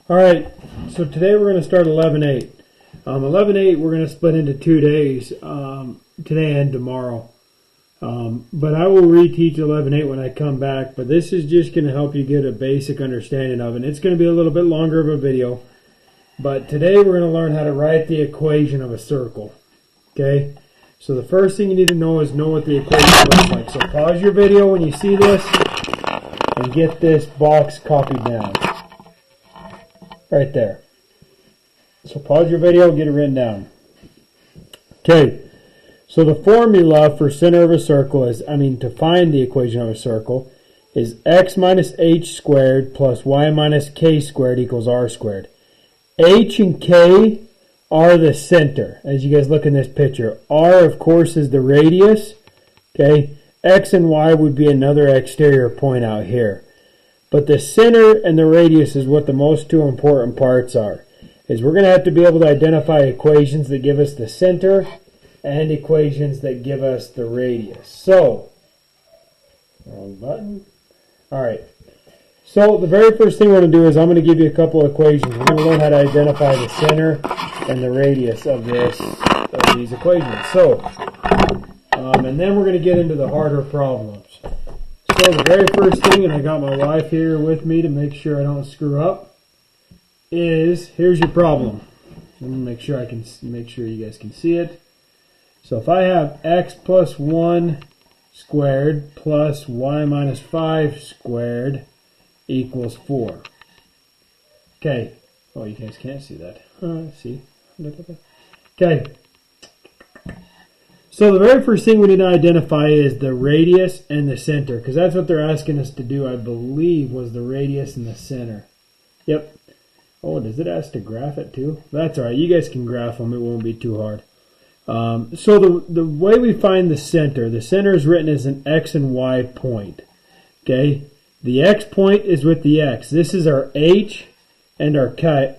Alright, so today we're going to start 11.8. 11.8 we're going to split into 2 days, today and tomorrow. But I will reteach 11.8 when I come back, but this is just going to help you get a basic understanding of it. It's going to be a little bit longer of a video, but today we're going to learn how to write the equation of a circle. Okay, so the first thing you need to know is know what the equation looks like. So pause your video when you see this and get this box copied down. Right there. So pause your video, get it written down. Okay, so the formula for center of a circle is, to find the equation of a circle is x minus h squared plus y minus k squared equals r squared. H and k are the center, as you guys look in this picture. R, of course, is the radius. Okay, x and y would be another exterior point out here. But the center and the radius is what the most two important parts are. Is we're going to have to be able to identify equations that give us the center and equations that give us the radius. So, wrong button. Alright. So the very first thing we're going to do is I'm going to give you a couple of equations. We're going to learn how to identify the center and the radius of these equations. So, and then we're going to get into the harder problems. So the very first thing, and I got my wife here with me to make sure I don't screw up, is here's your problem. Let me make sure you guys can see it. So if I have x plus 1 squared plus y minus 5 squared equals 4. Okay. Oh, you guys can't see that. See? Okay. So the very first thing we need to identify is the radius and the center, because that's what they're asking us to do, I believe, was the radius and the center. Yep. Oh, does it ask to graph it too? That's alright. You guys can graph them. It won't be too hard. So the way we find the center is written as an x and y point. Okay. The x point is with the x. This is our h and our k.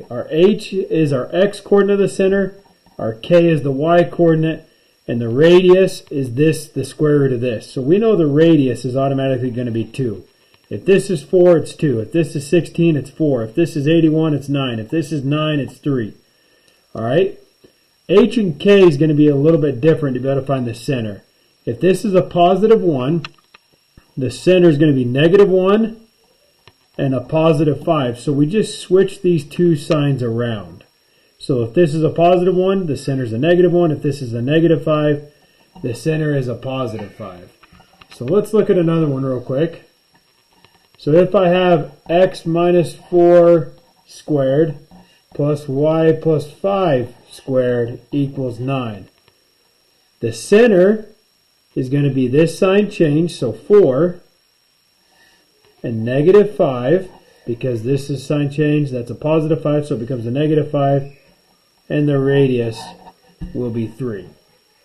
Our h is our x coordinate of the center. Our k is the y coordinate. And the radius is the square root of this. So we know the radius is automatically going to be 2. If this is 4, it's 2. If this is 16, it's 4. If this is 81, it's 9. If this is 9, it's 3. Alright? H and K is going to be a little bit different to be able to find the center. If this is a positive 1, the center is going to be negative 1 and a positive 5. So we just switch these two signs around. So if this is a positive 1, the center is a negative 1. If this is a negative 5, the center is a positive 5. So let's look at another one real quick. So if I have x minus 4 squared plus y plus 5 squared equals 9. The center is going to be this sign change, so 4, and negative 5, because this is sign change, that's a positive 5, so it becomes a negative 5. And the radius will be 3.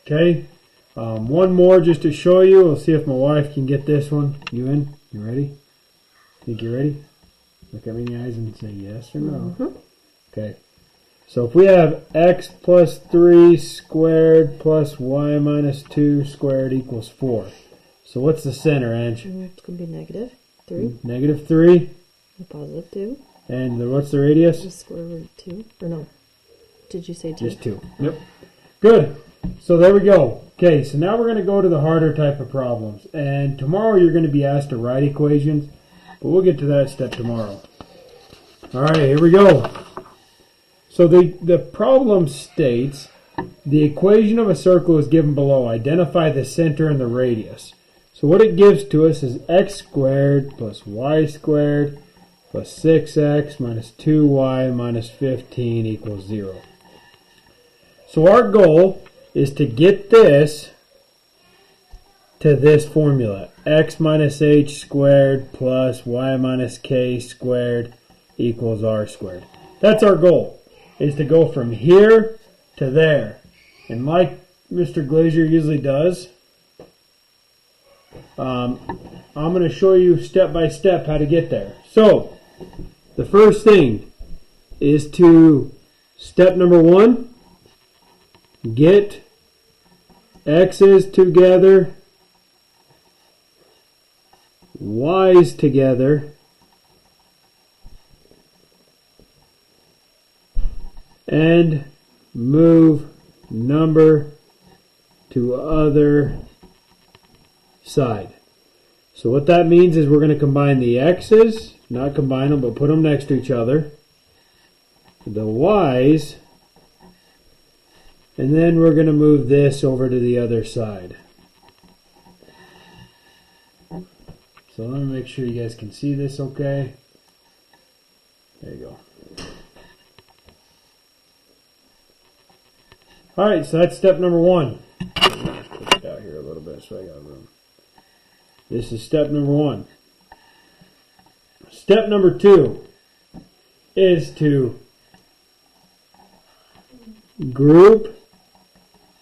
Okay? One more just to show you. We'll see if my wife can get this one. You in? You ready? Think you're ready? Look at me in the eyes and say yes or no. Mm-hmm. Okay. So if we have x plus 3 squared plus y minus 2 squared equals 4. So what's the center, Ange? It's going to be negative 3. Negative 3. And positive 2. And what's the radius? The square root 2. Or no. Did you say 2? Just 2. Yep. Good. So there we go. Okay, so now we're going to go to the harder type of problems. And tomorrow you're going to be asked to write equations, but we'll get to that step tomorrow. All right, here we go. So the problem states the equation of a circle is given below. Identify the center and the radius. So what it gives to us is x squared plus y squared plus 6x minus 2y minus 15 equals 0. So our goal is to get this to this formula. X minus h squared plus y minus k squared equals r squared. That's our goal, is to go from here to there. And like Mr. Glazier usually does, I'm going to show you step by step how to get there. So, the first thing is to, step number 1, get x's together, y's together, and move number to other side. So what that means is we're going to combine the x's, not combine them, but put them next to each other, the y's, and then we're going to move this over to the other side. So let me make sure you guys can see this okay. There you go. Alright, so that's step number 1. Let's push it out here a little bit so I got room. This is step number 1. Step number 2 is to group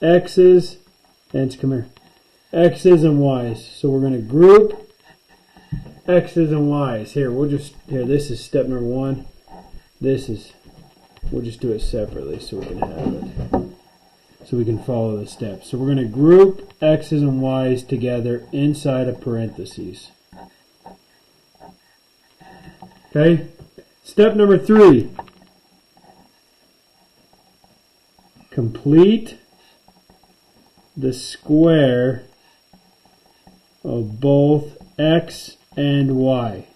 x's and come here, x's and y's. So we're going to group x's and y's. Here, this is step number 1. We'll just do it separately so we can have it. So we can follow the steps. So we're going to group x's and y's together inside of parentheses. Okay? Step number 3. Complete the square of both x and y.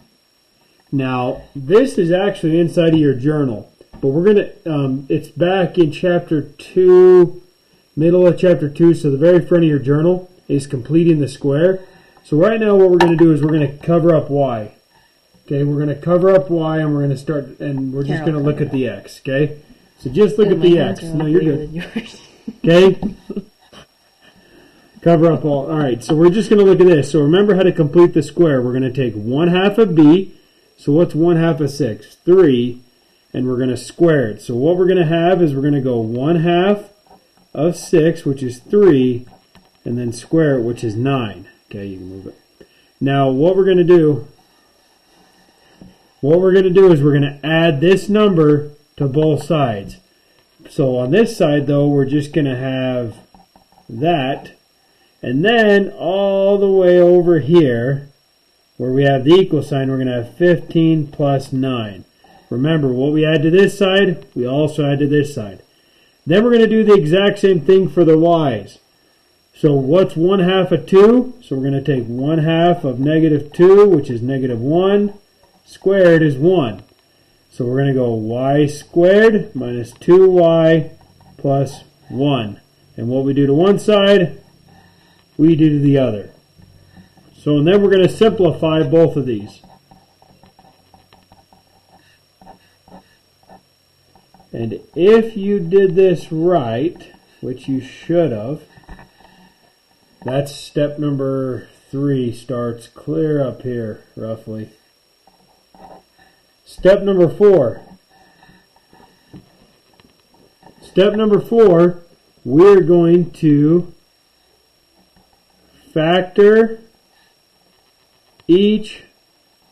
Now, this is actually inside of your journal, but we're going to, it's back in chapter 2, middle of chapter 2, so the very front of your journal is completing the square. So right now what we're going to do is we're going to cover up y. Okay, we're going to cover up y and we're going to start, and we're just going to look at the x, okay? So just look at the x. No, you're good. Okay? Cover up all. Alright, so we're just going to look at this. So remember how to complete the square. We're going to take 1/2 of b. So what's 1/2 of 6? 3. And we're going to square it. So what we're going to have is we're going to go 1/2 of 6, which is 3, and then square it, which is 9. Okay, you can move it. Now what we're going to do is we're going to add this number to both sides. So on this side, though, we're just going to have that. And then all the way over here, where we have the equal sign, we're going to have 15 plus 9. Remember, what we add to this side, we also add to this side. Then we're going to do the exact same thing for the y's. So what's 1/2 of 2? So we're going to take 1/2 of -2, which is -1, squared is 1. So we're going to go y squared minus 2y plus 1. And what we do to one side, we do to the other. So and then we're going to simplify both of these. And if you did this right, which you should have, that's step number 3 starts clear up here, roughly. Step number 4. Step number 4, we're going to factor each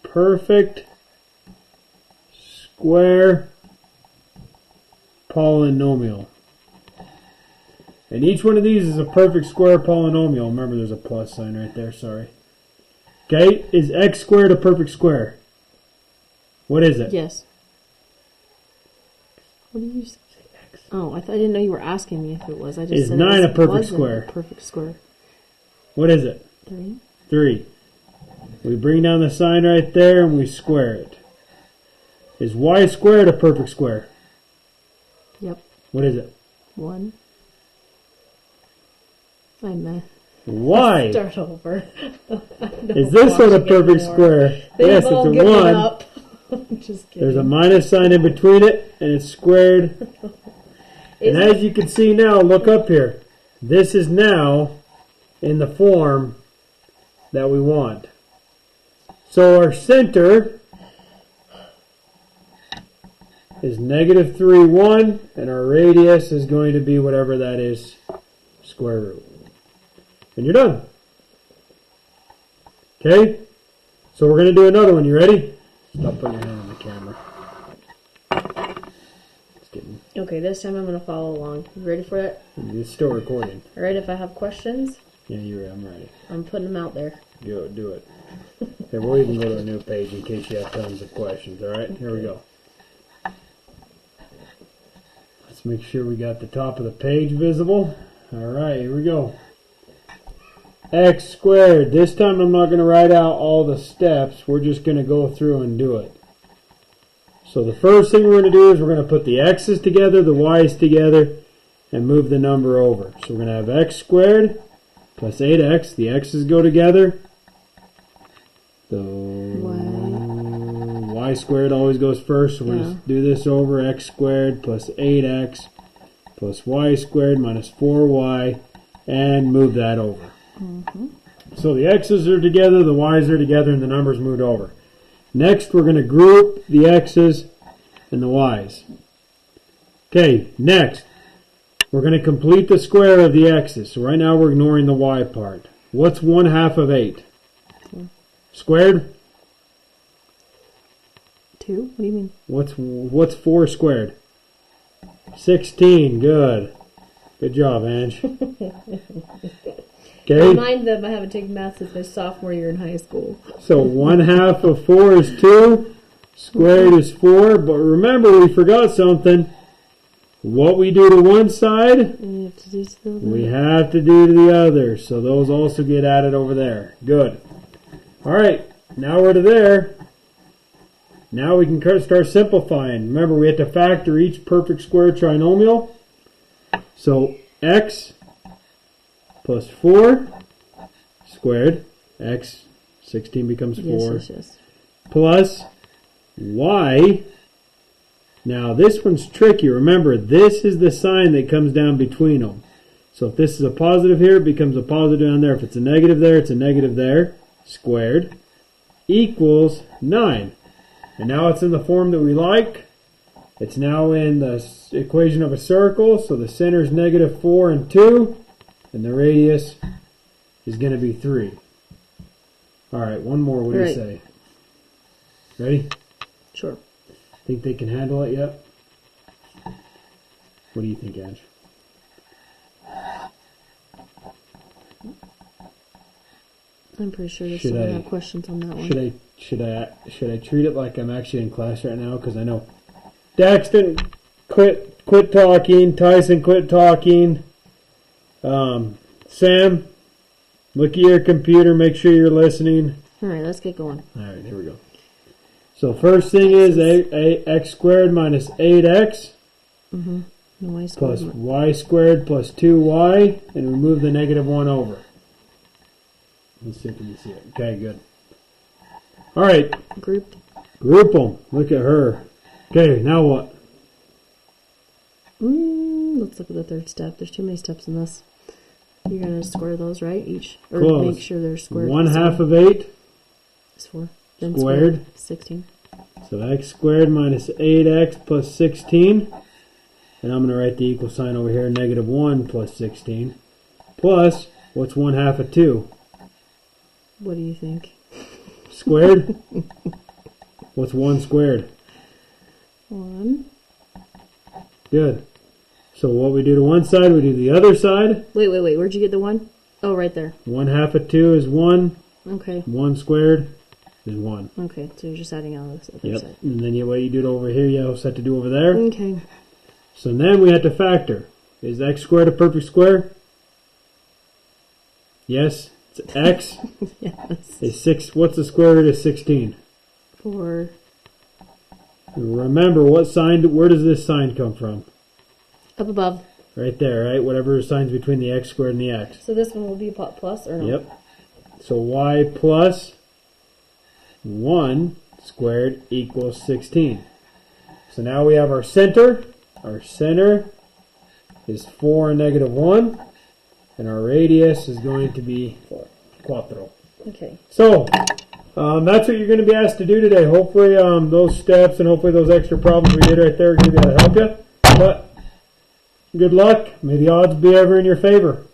perfect square polynomial. And each one of these is a perfect square polynomial. Remember, there's a plus sign right there, sorry. Okay, is x squared a perfect square? What is it? Yes. What did you say? Oh, I didn't know you were asking me if it was. I just is said 9 it a perfect wasn't square? A perfect square. What is it? 3. 3. We bring down the sign right there and we square it. Is y squared a perfect square? Yep. What is it? 1. I Why? Start over. Is this one a perfect square? Yes, it's a 1. Up. Just kidding. There's a minus sign in between it, and it's squared. And as you can see now, look up here. This is now in the form that we want. So our center is -3, 1, and our radius is going to be whatever that is, square root. And you're done. Okay? So we're going to do another one. You ready? Stop putting your hand on the camera. Just kidding. Okay, this time I'm going to follow along. You ready for it? It's still recording. Alright, if I have questions, Yeah, I'm ready. I'm putting them out there. Do it. Okay, we'll even go to a new page in case you have tons of questions. Alright, here we go. Let's make sure we got the top of the page visible. Alright, here we go. X squared. This time I'm not going to write out all the steps. We're just going to go through and do it. So the first thing we're going to do is we're going to put the x's together, the y's together, and move the number over. So we're going to have x squared plus 8x. The x's go together. The y squared always goes first. So we're going to do this over. X squared plus 8x plus y squared minus 4y, and move that over. So the x's are together, the y's are together, and the numbers moved over. Next, we're going to group the x's and the y's. Okay, next, we're going to complete the square of the x's. So right now we're ignoring the y part. What's 1/2 of 8? Squared? 2? What do you mean? What's 4 squared? 16. Good. Good job, Ange. Okay. Remind them I haven't taken math since my sophomore year in high school. So 1/2 of 4 is 2. Squared is 4. But remember, we forgot something. What we do to one side, we have to do to the other. So those also get added over there. Good. All right. Now we're to there. Now we can start simplifying. Remember, we have to factor each perfect square trinomial. So x plus 4 squared, x, 16 becomes 4, yes. Plus y. Now this one's tricky. Remember, this is the sign that comes down between them. So if this is a positive here, it becomes a positive down there. If it's a negative there, it's a negative there. Squared equals 9. And now it's in the form that we like. It's now in the equation of a circle. So the center is negative 4 and 2. And the radius is going to be 3. All right, one more. What do you say? Ready? Sure. Think they can handle it yet? What do you think, Ange? I'm pretty sure there's someone have questions on that one. Should I treat it like I'm actually in class right now? Because I know Daxton quit talking. Tyson quit talking. Sam, look at your computer. Make sure you're listening. All right, let's get going. All right, here we go. So first thing is x squared minus 8x plus y squared plus 2y, and remove the negative 1 over. Let's see if we can see it. Okay, good. All right. Group them. Look at her. Okay, now what? Let's look at the third step. There's too many steps in this. You're going to square those, right? Each. Or Close. Make sure they're squared. 1/2 of 8 is 4. Then squared. 16. So x squared minus 8x plus 16. And I'm going to write the equal sign over here. Negative 1 plus 16. Plus, what's 1/2 of 2? What do you think? Squared? What's 1 squared? 1. Good. So what we do to one side, we do to the other side. Wait. Where'd you get the 1? Oh, right there. 1/2 of 2 is 1. Okay. 1 squared is 1. Okay, so you're just adding on this other side. And then what you do over here, you also have to do over there. Okay. So then we have to factor. Is x squared a perfect square? Yes. It's x. Yes. Is 6. What's the square root of 16? 4. Remember, what sign? Where does this sign come from? Up above. Right there, right? Whatever signs between the x squared and the x. So this one will be plus or no? Yep. So y plus 1 squared equals 16. So now we have our center. Our center is 4 and negative 1. And our radius is going to be 4. Okay. So, that's what you're going to be asked to do today. Hopefully, those steps and hopefully those extra problems we did right there are going to be able to help you. But, good luck. May the odds be ever in your favor.